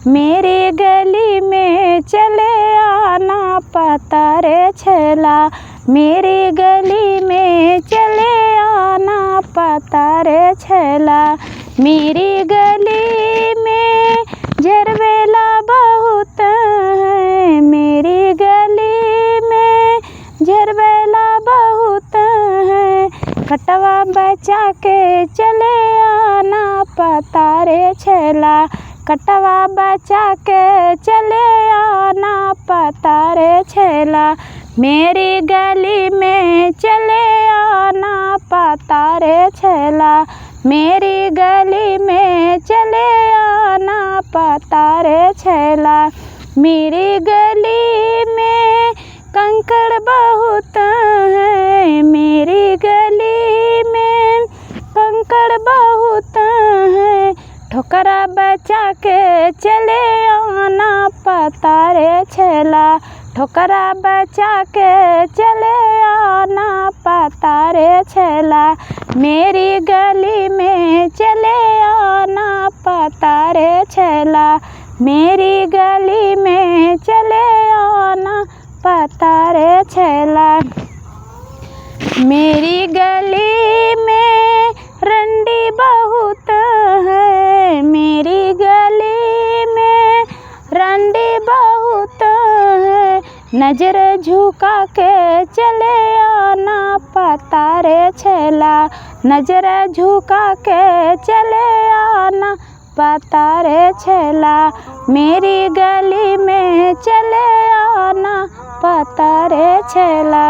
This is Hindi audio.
मेरी गली में चले आना पता रे छैला, मेरी गली में चले आना पता रे छैला। मेरी गली में झरवेला बहुत है, मेरी गली में झरवेला बहुत है। कटवा बचा के चले आना पता रे छैला, कटवा बचा के चले आना पता रे छैला। मेरी गली में चले आना पता रे छैला, मेरी गली में चले आना पता रे छैला। मेरी गली में कंकड़ बहुत है, मेरी गली में कंकड़ बहुत है। ठोकरा बचा के चले आना पता रे छैला, ठोकरा बचा के चले आना पता रे छैला। मेरी गली में चले आना पता रे छैला, मेरी गली में चले आना पता रे छैला। मेरी गली में रंडी बहुत है, मेरी गली में रंडी बहुत है। नजर झुका के चले आना पता रे छैला, नजर झुका के चले आना पता रे छैला। मेरी गली में चले आना पता रे छैला।